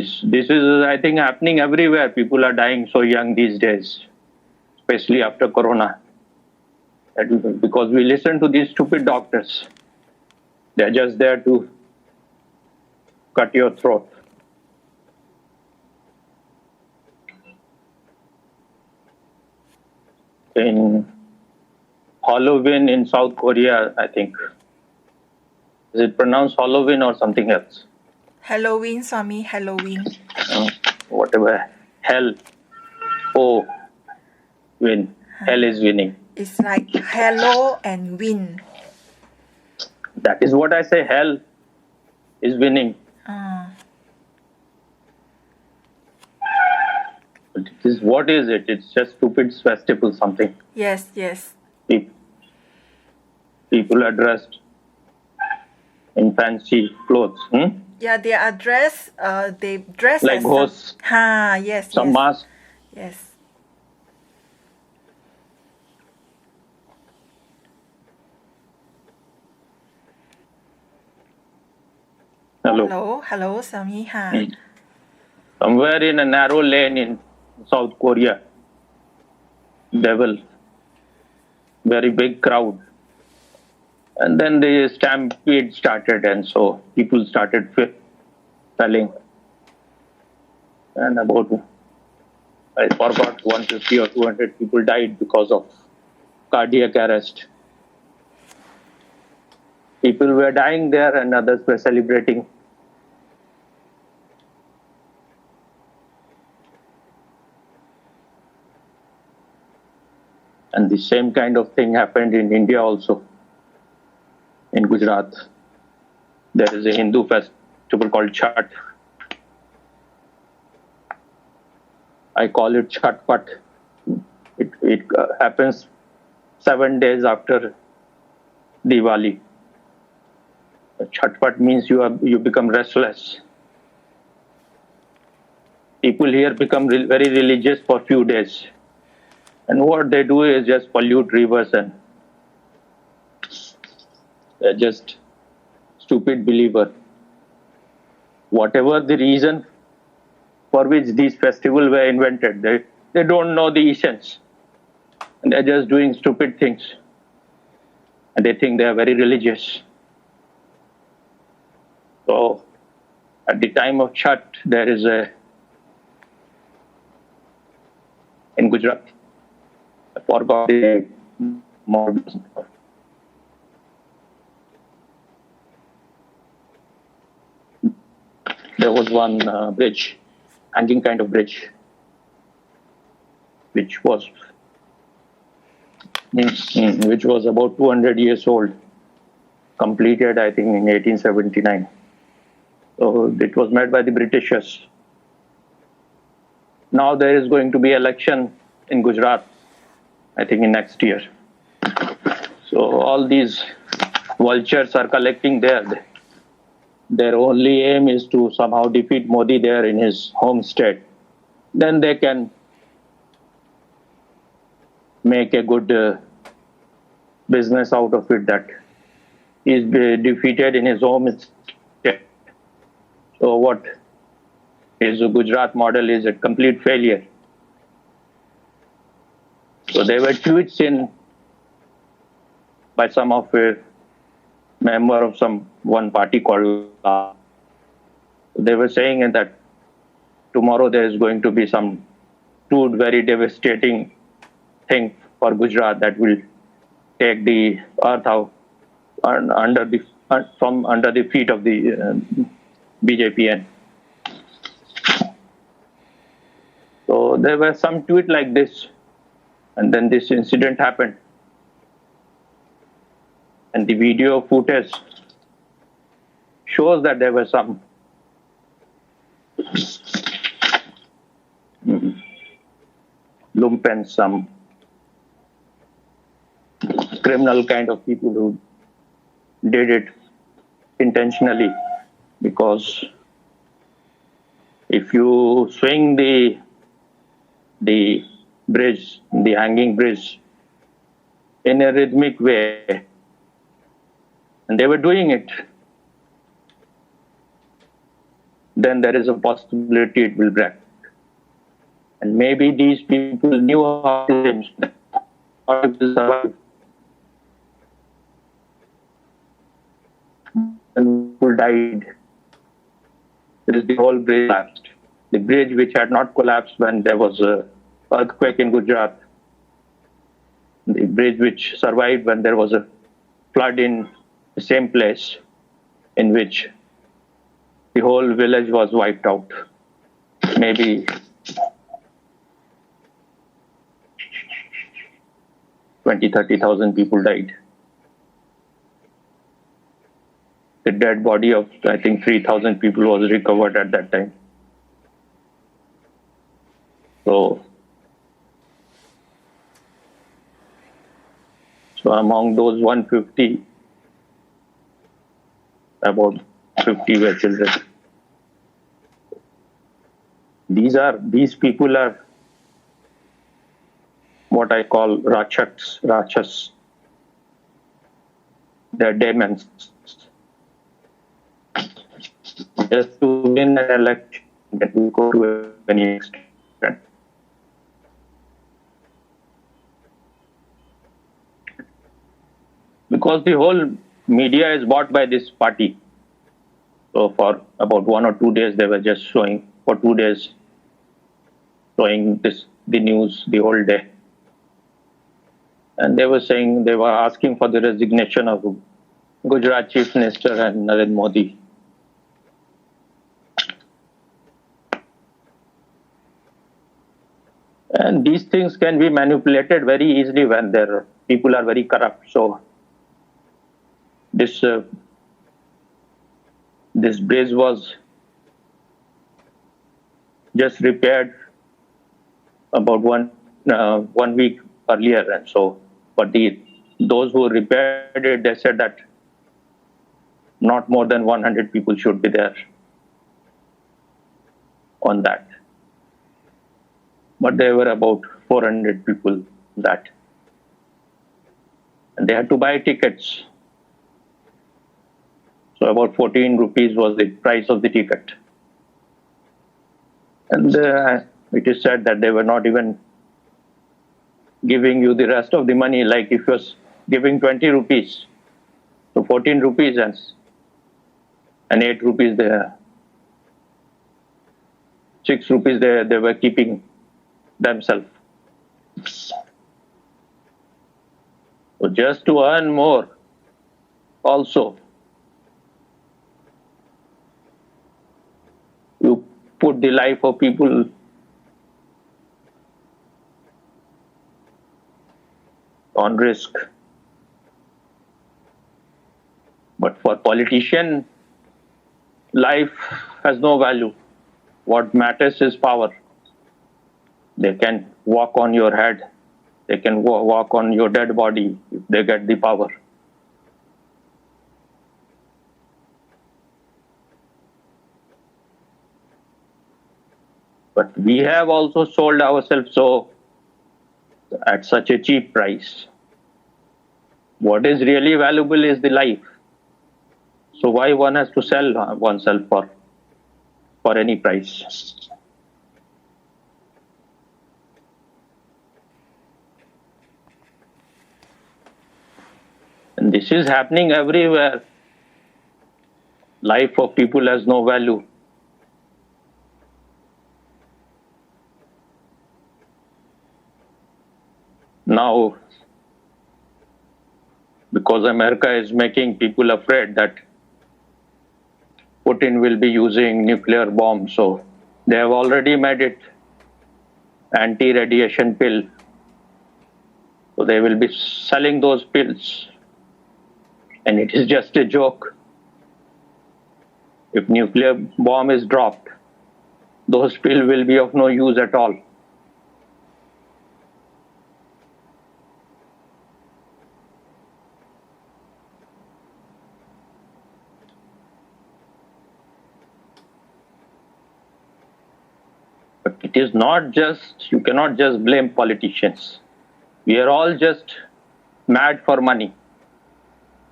This is, I think, happening everywhere. People are dying so young these days, especially after Corona. Because we listen to these stupid doctors. They're just there to cut your throat. In Halloween in South Korea, I think. Is it pronounced Halloween or something else? Halloween, Swami, Halloween. Whatever. Hell. Oh, win. Hell is winning. It's like hello and win. That is what I say. Hell is winning. But what is it? It's just stupid festival something. Yes. People are dressed in fancy clothes. Yeah, they are dressed. They dress like as ghosts. Yes. Some mask. Yes. Hello, Swami. Somewhere in a narrow lane in South Korea, very big crowd. And then the stampede started, and so people started falling. And I forgot, 150 or 200 people died because of cardiac arrest. People were dying there and others were celebrating. And the same kind of thing happened in India also. In Gujarat, there is a Hindu festival called Chhath. I call it Chhath Pat. It happens 7 days after Diwali. Chhath Pat means you become restless. People here become very religious for a few days. And what they do is just pollute rivers, and they're just stupid believer. Whatever the reason for which these festivals were invented, they don't know the essence. And they're just doing stupid things. And they think they are very religious. So, at the time of Chhath, there is in Gujarat, I forgot the model. There was one bridge, hanging kind of bridge, which was about 200 years old, completed, I think, in 1879. So it was made by the Britishers. Now there is going to be election in Gujarat, I think, in next year. So all these vultures are collecting there. Their only aim is to somehow defeat Modi there in his home state. Then they can make a good business out of it, that he is defeated in his home state. So what is the Gujarat model is a complete failure. So there were tweets by some of a member of one party called. They were saying that tomorrow there is going to be some very devastating thing for Gujarat that will take the earth out from under the feet of the BJP. So there were some tweet like this, and then this incident happened. And the video footage shows that there were some lumpen, some criminal kind of people who did it intentionally. Because if you swing the bridge, the hanging bridge, in a rhythmic way, and they were doing it, then there is a possibility it will break. And maybe these people knew how to survive. And people died. The whole bridge collapsed. The bridge which had not collapsed when there was an earthquake in Gujarat. The bridge which survived when there was a flood in the same place in which the whole village was wiped out. Maybe 20,000-30,000 people died. The dead body of, I think, 3,000 people was recovered at that time. So among those 150, about 50 were children. These people are what I call Rakshas. They're demons. Just to win an election, that will go to any extent. Because the whole media is bought by this party. So for about 1 or 2 days, they were just showing, for 2 days, showing the news the whole day. And they were asking for the resignation of Gujarat Chief Minister and Narendra Modi. And these things can be manipulated very easily when people are very corrupt. So this bridge was just repaired about one week earlier, and so, but those who repaired it, they said that not more than 100 people should be there on that. But there were about 400 people that, and they had to buy tickets. So about 14 rupees was the price of the ticket. And it is said that they were not even giving you the rest of the money, like if you're giving 20 rupees, so 14 rupees and 8 rupees there. 6 rupees they were keeping themselves. So just to earn more also, you put the life of people on risk. But for politician, life has no value. What matters is power. They can walk on your head. They can walk on your dead body if they get the power. But we have also sold ourselves so at such a cheap price. What is really valuable is the life. So why one has to sell oneself for any price? And this is happening everywhere. Life of people has no value. Now, because America is making people afraid that Putin will be using nuclear bombs, so they have already made it anti-radiation pill. So they will be selling those pills. And it is just a joke. If nuclear bomb is dropped, those pills will be of no use at all. But it is not just, you cannot just blame politicians. We are all just mad for money,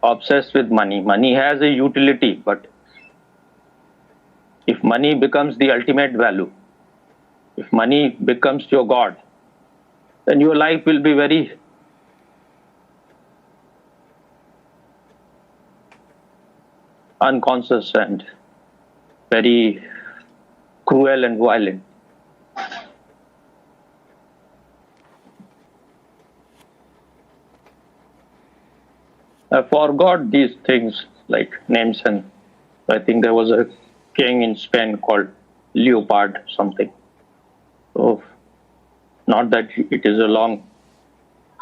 obsessed with money. Money has a utility, but If money becomes the ultimate value, if money becomes your God, then your life will be very unconscious and very cruel and violent. I forgot these things like names, and I think there was a king in Spain called Leopard something. So, not that it is a long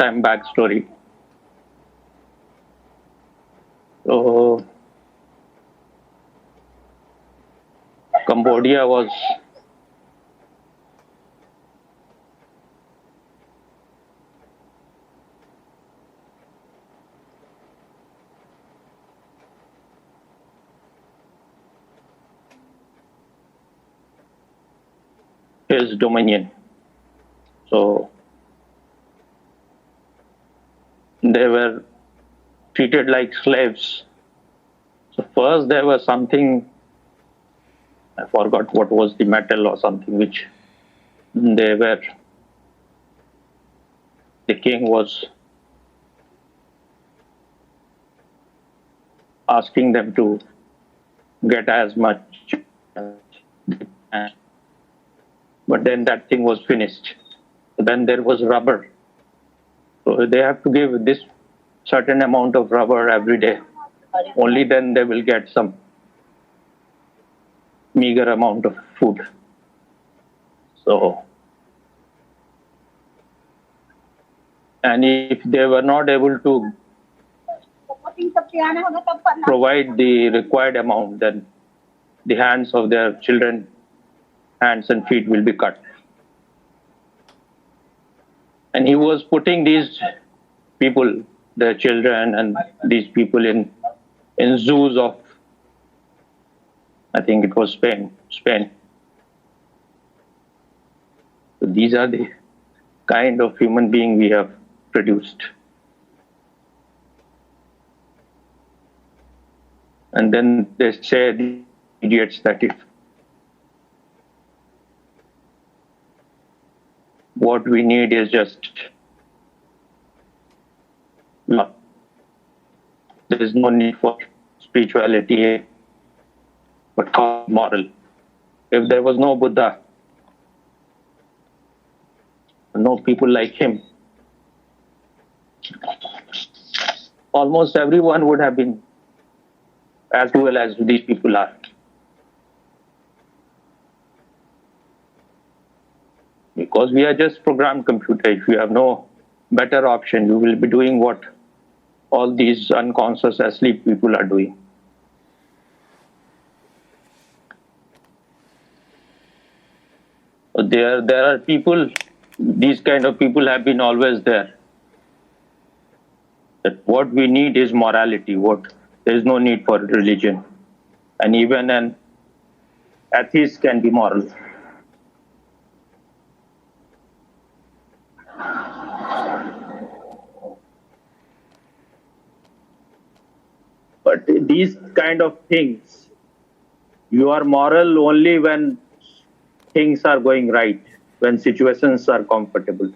time back story. So, Cambodia was his dominion. So they were treated like slaves. So first there was something, I forgot what was the metal or something, which the king was asking them to get as much, but then that thing was finished. Then there was rubber. So they have to give this certain amount of rubber every day. Only then they will get some meager amount of food. So, and if they were not able to provide the required amount, then the hands of their children, hands and feet will be cut. And he was putting these people, their children and these people in zoos of, I think it was Spain. So these are the kind of human being we have produced. And then they say, the idiots, that if what we need is just love. There is no need for spirituality, but moral. If there was no Buddha, no people like him, almost everyone would have been as well as these people are. Because we are just programmed computer. If you have no better option, you will be doing what all these unconscious asleep people are doing. There are people, these kind of people have been always there. That what we need is morality. There is no need for religion. And even an atheist can be moral. But these kind of things, you are moral only when things are going right, when situations are comfortable.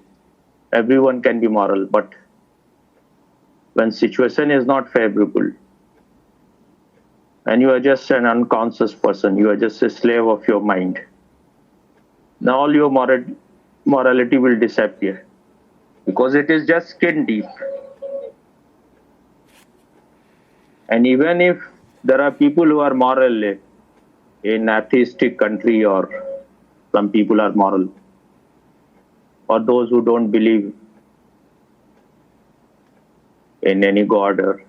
Everyone can be moral, but when situation is not favorable, and you are just an unconscious person, you are just a slave of your mind, now all your morality will disappear, because it is just skin deep. And even if there are people who are moral in atheistic country, or some people are moral, or those who don't believe in any god, or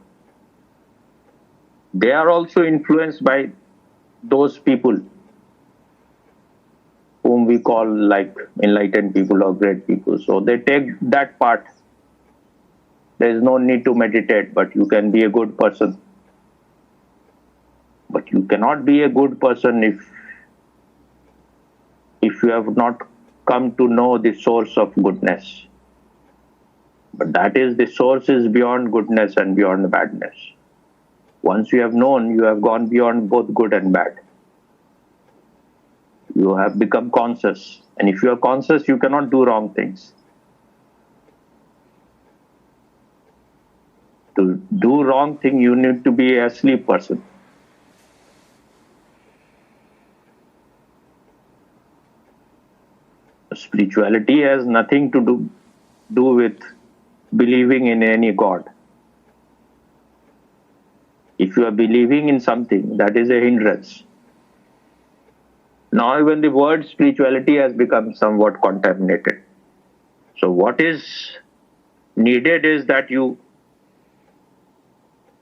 they are also influenced by those people whom we call like enlightened people or great people. So they take that part. There is no need to meditate, but you can be a good person. But you cannot be a good person if you have not come to know the source of goodness. But that is, the source is beyond goodness and beyond badness. Once you have known, you have gone beyond both good and bad. You have become conscious. And if you are conscious, you cannot do wrong things. To do wrong thing, you need to be a asleep person. Spirituality has nothing to do with believing in any god. If you are believing in something, that is a hindrance. Now even the word spirituality has become somewhat contaminated. So what is needed is that you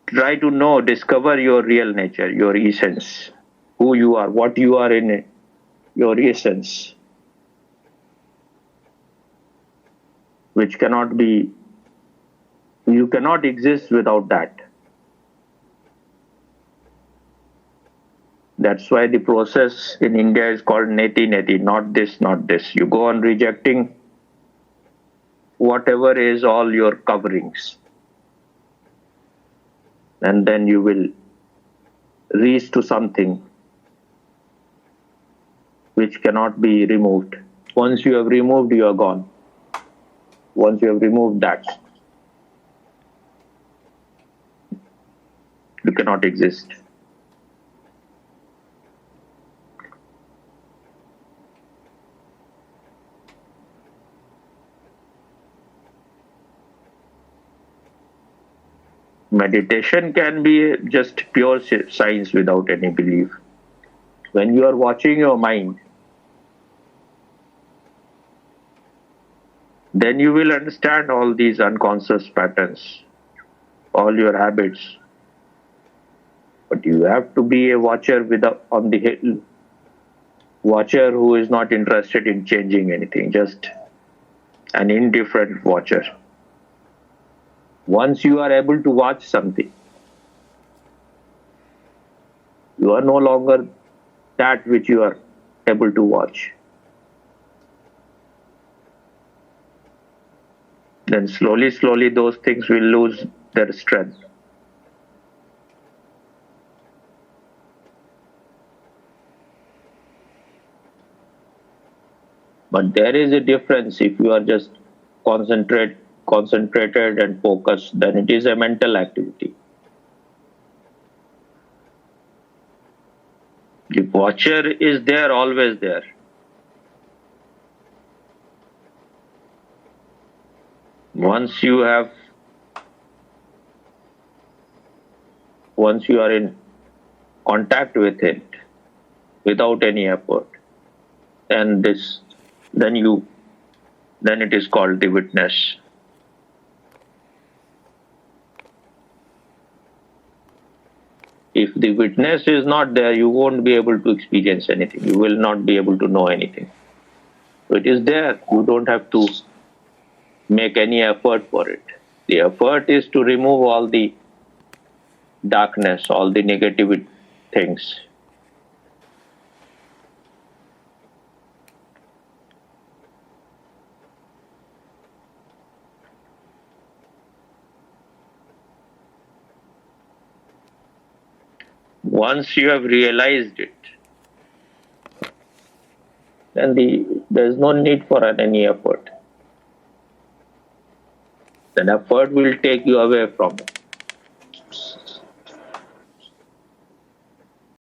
try to know, discover your real nature, your essence, who you are, what you are in your essence, which cannot be, you cannot exist without that. That's why the process in India is called neti neti, not this, not this. You go on rejecting whatever is all your coverings. And then you will reach to something which cannot be removed. Once you have removed, you are gone. Once you have removed that, you cannot exist. Meditation can be just pure science without any belief. When you are watching your mind, then you will understand all these unconscious patterns, all your habits. But you have to be a watcher on the hill, watcher who is not interested in changing anything, just an indifferent watcher. Once you are able to watch something, you are no longer that which you are able to watch. Then slowly, slowly those things will lose their strength. But there is a difference. If you are just concentrated and focused, then it is a mental activity. The watcher is there, always there. Once you are in contact with it without any effort, then it is called the witness. If the witness is not there, you won't be able to experience anything. You will not be able to know anything. So it is there. You don't have to make any effort for it. The effort is to remove all the darkness, all the negative things. Once you have realized it, then there is no need for any effort. Then effort will take you away from it.